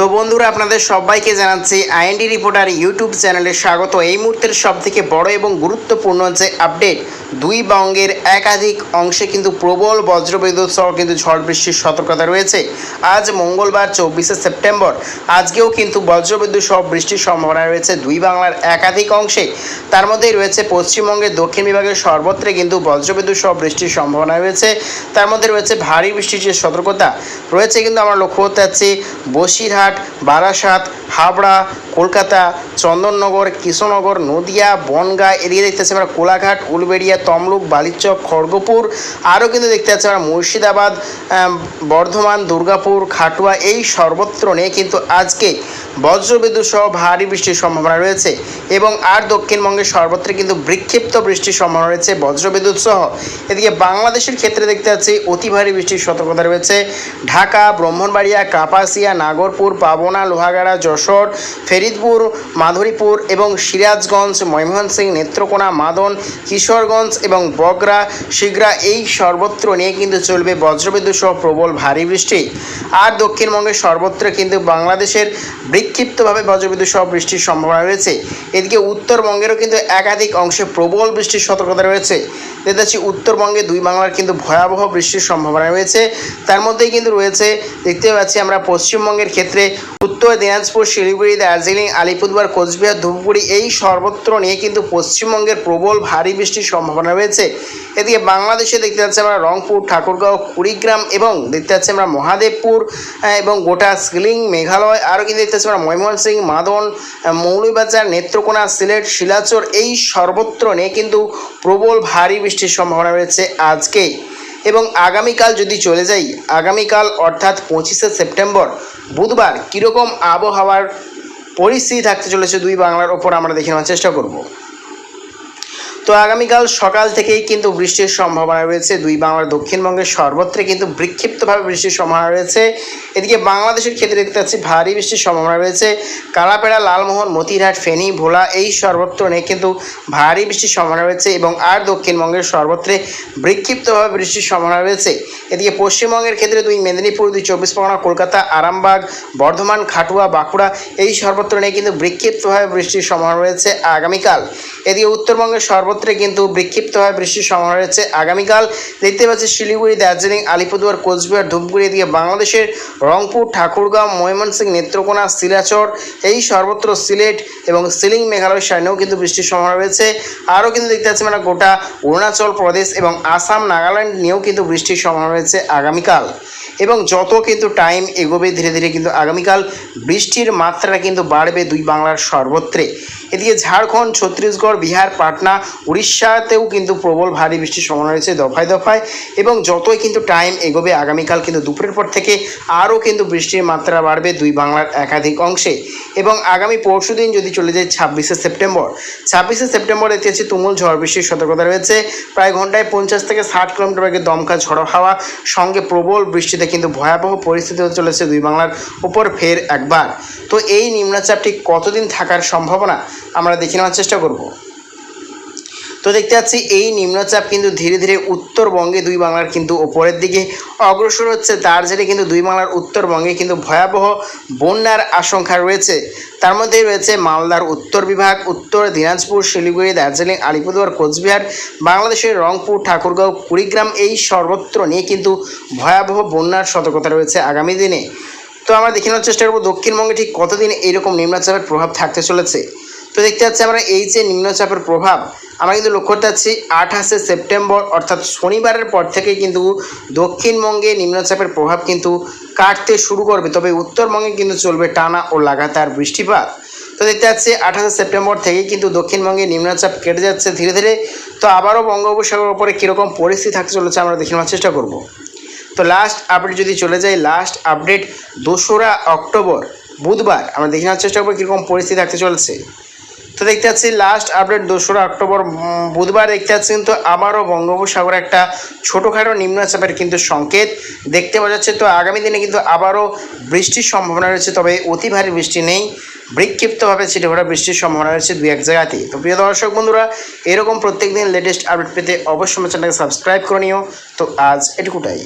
তো বন্ধুরা আপনাদের সবাইকে জানাচ্ছি আইএনডি রিপোর্টার ইউটিউব চ্যানেলে স্বাগত। এই মুহূর্তের সবথেকে বড় এবং গুরুত্বপূর্ণ যে আপডেট, দুই বঙ্গের একাধিক অংশে কিন্তু প্রবল বজ্রবিদ্যুৎ সহ কিন্তু ঝড় বৃষ্টির সতর্কতা রয়েছে। আজ মঙ্গলবার 24শে সেপ্টেম্বর, আজকেও কিন্তু বজ্রবিদ্যুৎ সহ বৃষ্টির সম্ভাবনা রয়েছে দুই বাংলার একাধিক অংশে। তার মধ্যেই রয়েছে পশ্চিমবঙ্গের দক্ষিণ বিভাগের সর্বত্রে কিন্তু বজ্রবিদ্যুৎ সহ বৃষ্টির সম্ভাবনা রয়েছে। তার মধ্যে রয়েছে ভারী বৃষ্টির যে সতর্কতা রয়েছে কিন্তু আমরা লক্ষ্য করতে পারছি বসিরহাট, বারাসাত, হাবড়া, কলকাতা, চন্দননগর, কৃষ্ণনগর, নদিয়া, বনগাঁ, এদিকে দেখতে পাচ্ছি আমরা কোলাঘাট, উলবেড়িয়া, তমলুক, বালিচক, খড়গপুর, আরও কিন্তু দেখতে পাচ্ছি আমরা মুর্শিদাবাদ, বর্ধমান, দুর্গাপুর, খাটুয়া, এই সর্বত্র নিয়ে কিন্তু আজকে বজ্রবিদ্যুৎ সহ ভারী বৃষ্টির সম্ভাবনা রয়েছে। এবং আর দক্ষিণবঙ্গের সর্বত্র কিন্তু বিক্ষিপ্ত বৃষ্টির সম্ভাবনা রয়েছে বজ্রবিদ্যুৎ সহ। এদিকে বাংলাদেশের ক্ষেত্রে দেখতে পাচ্ছি অতি ভারী বৃষ্টির সতর্কতা রয়েছে ঢাকা, ব্রাহ্মণবাড়িয়া, কাপাসিয়া, নাগরপুর, পাবনা, লোহাগাড়া, যশোর, ফরিদপুর, মাধুরীপুর এবং সিরাজগঞ্জ, ময়মনসিংহ, নেত্রকোনা, মাদন, কিশোরগঞ্জ এবং বগরা, শিগরা, এই সর্বত্র নিয়ে কিন্তু চলবে বজ্রবিদ্যুৎ সহ প্রবল ভারী বৃষ্টি। আর দক্ষিণবঙ্গের সর্বত্র কিন্তু বাংলাদেশের বিক্ষিপ্তভাবে বজ্রবিদ্যুৎ সহ বৃষ্টির সম্ভাবনা রয়েছে। এদিকে উত্তরবঙ্গেরও কিন্তু একাধিক অংশে প্রবল বৃষ্টির সতর্কতা রয়েছে। দেখতে পাচ্ছি উত্তরবঙ্গে দুই বাংলার কিন্তু ভয়াবহ বৃষ্টির সম্ভাবনা রয়েছে। তার মধ্যেই কিন্তু রয়েছে দেখতে পাচ্ছি আমরা পশ্চিমবঙ্গের ক্ষেত্রে উত্তর দিনাজপুর, শিলিগুড়ি, দার্জিলিং, আলিপুরদুয়ার, কোচবিহার, ধূপগুড়ি, এই সর্বত্র নিয়ে কিন্তু পশ্চিমবঙ্গের প্রবল ভারী বৃষ্টির সম্ভাবনা রয়েছে। এদিকে বাংলাদেশে দেখতে পাচ্ছি আমরা রংপুর, ঠাকুরগাঁও, কুড়িগ্রাম এবং দেখতে পাচ্ছি আমরা মহাদেবপুর এবং গোটা শিলিং, মেঘালয়, আরও কিন্তু দেখতে পাচ্ছি আমরা ময়মনসিংহ, মাদন, মৌলভীবাজার, নেত্রকোনা, সিলেট, শিলাচর, এই সর্বত্র নিয়ে কিন্তু প্রবল ভারী বৃষ্টির সম্ভাবনা রয়েছে আজকে। এবং আগামীকাল যদি চলে যাই, আগামীকাল অর্থাৎ 25শে সেপ্টেম্বর বুধবার কীরকম আবহাওয়ার পরিস্থিতি থাকতে চলেছে দুই বাংলার ওপর আমরা দেখে নেওয়ার চেষ্টা করব। তো আগামীকাল সকাল থেকেই কিন্তু বৃষ্টির সম্ভাবনা রয়েছে দুই বাংলার দক্ষিণবঙ্গের সর্বত্রে কিন্তু বিক্ষিপ্তভাবে বৃষ্টির সম্ভাবনা রয়েছে। এদিকে বাংলাদেশের ক্ষেত্রে দেখতে পাচ্ছি ভারী বৃষ্টির সম্ভাবনা রয়েছে কালাপেড়া, লালমোহন, মতিরহাট, ফেনী, ভোলা, এই সর্বত্র নিয়ে কিন্তু ভারী বৃষ্টির সম্ভাবনা রয়েছে। এবং আর দক্ষিণবঙ্গের সর্বত্রে বিক্ষিপ্তভাবে বৃষ্টির সম্ভাবনা রয়েছে। এদিকে পশ্চিমবঙ্গের ক্ষেত্রে দুই মেদিনীপুর, দুই চব্বিশ পরগনা, কলকাতা, আরামবাগ, বর্ধমান, খাটুয়া, বাঁকুড়া, এই সর্বত্র নিয়ে কিন্তু বিক্ষিপ্তভাবে বৃষ্টির সম্ভাবনা রয়েছে আগামীকাল। এদিকে উত্তরবঙ্গের সর্বত্রে কিন্তু বিক্ষিপ্তভাবে বৃষ্টির সম্ভাবনা রয়েছে আগামীকাল। দেখতে পাচ্ছি শিলিগুড়ি, দার্জিলিং, আলিপুরদুয়ার, কোচবিহার, ধূপগুড়ি, এদিকে বাংলাদেশের রংপুর, ঠাকুরগাঁও, ময়মনসিংহ, নেত্রকোনা, শিলাচর, এই সর্বত্র সিলেট এবং শিলিং, মেঘালয় সাইনেও কিন্তু বৃষ্টির সম্ভাবনা রয়েছে। আরও কিন্তু দেখতে পাচ্ছি মানে গোটা অরুণাচল প্রদেশ এবং আসাম, নাগাল্যান্ড নিয়েও কিন্তু বৃষ্টির সম্ভাবনা রয়েছে আগামীকাল। এবং যত কিন্তু টাইম এগোবে ধীরে ধীরে কিন্তু আগামীকাল বৃষ্টির মাত্রা কিন্তু বাড়বে দুই বাংলার সর্বত্রে। এদিকে ঝাড়খণ্ড, ছত্তিশগড়, বিহার, পাটনা, উড়িষ্যাতেও কিন্তু প্রবল ভারী বৃষ্টির সম্ভাবনা রয়েছে দফায় দফায়। এবং যতই কিন্তু টাইম এগোবে আগামীকাল কিন্তু দুপুরের পর থেকে আরও কিন্তু বৃষ্টির মাত্রা বাড়বে দুই বাংলার একাধিক অংশে। এবং আগামী পরশু দিন যদি চলে যায় 26শে সেপ্টেম্বর, 26শে সেপ্টেম্বর দেখতে পাচ্ছি তুমুল ঝড় বৃষ্টির সতর্কতা রয়েছে। প্রায় ঘন্টায় 50 থেকে 60 কিলোমিটার বেগে দমকা ঝড়ো হাওয়া সঙ্গে প্রবল বৃষ্টিতে কিন্তু ভয়াবহ পরিস্থিতি হতে চলেছে দুই বাংলার উপর ফের একবার। তো এই নিম্নচাপটি কতদিন থাকার সম্ভাবনা আমরা দেখে নেওয়ার চেষ্টা করব। তো দেখতে পাচ্ছি এই নিম্নচাপ কিন্তু ধীরে ধীরে উত্তরবঙ্গে দুই বাংলার কিন্তু ওপরের দিকে অগ্রসর হচ্ছে। তার জেরে কিন্তু দুই বাংলার উত্তরবঙ্গে কিন্তু ভয়াবহ বন্যার আশঙ্কা রয়েছে। তার মধ্যে রয়েছে মালদার উত্তর বিভাগ, উত্তর দিনাজপুর, শিলিগুড়ি, দার্জিলিং, আলিপুরদুয়ার, কোচবিহার, বাংলাদেশের রংপুর, ঠাকুরগাঁও, কুড়িগ্রাম, এই সর্বত্র নিয়ে কিন্তু ভয়াবহ বন্যার সতর্কতা রয়েছে আগামী দিনে। তো আমরা দেখে নেওয়ার চেষ্টা করবো দক্ষিণবঙ্গে ঠিক কতদিন এইরকম নিম্নচাপের প্রভাব থাকতে চলেছে। তো দেখতে পাচ্ছি আমরা এই যে নিম্নচাপের প্রভাব আমরা কিন্তু লক্ষ্য করতে পারছি 28শে সেপ্টেম্বর অর্থাৎ শনিবারের পর থেকে কিন্তু দক্ষিণবঙ্গে নিম্নচাপের প্রভাব কিন্তু কাটতে শুরু করবে। তবে উত্তরবঙ্গে কিন্তু চলবে টানা ও লাগাতার বৃষ্টিপাত। তো দেখতে পাচ্ছি 28শে সেপ্টেম্বর থেকেই কিন্তু দক্ষিণবঙ্গে নিম্নচাপ কেটে যাচ্ছে ধীরে ধীরে। তো আবারও বঙ্গোপসাগরের উপরে কীরকম পরিস্থিতি থাকতে চলেছে আমরা দেখে নেওয়ার চেষ্টা করব। তো লাস্ট আপডেট যদি চলে যাই, লাস্ট আপডেট 2রা অক্টোবর বুধবার আমরা দেখে নেওয়ার চেষ্টা করবো কীরকম পরিস্থিতি থাকতে চলেছে। তো দেখতে পাচ্ছি লাস্ট আপডেট 2রা অক্টোবর বুধবার দেখতে পাচ্ছি কিন্তু আবারও বঙ্গোপসাগরে একটা ছোটোখাটো নিম্নচাপের কিন্তু সংকেত দেখতে পাওয়া যাচ্ছে। তো আগামী দিনে কিন্তু আবারও বৃষ্টির সম্ভাবনা রয়েছে, তবে অতি ভারী বৃষ্টি নেই, বিক্ষিপ্তভাবে ছিটেফোঁটা বৃষ্টির সম্ভাবনা রয়েছে দুই এক জায়গাতে। তো প্রিয় দর্শক বন্ধুরা, এরকম প্রত্যেকদিন লেটেস্ট আপডেট পেতে অবশ্যই আমার চ্যানেলকে সাবস্ক্রাইব করে নিও। তো আজ এটুকুটাই।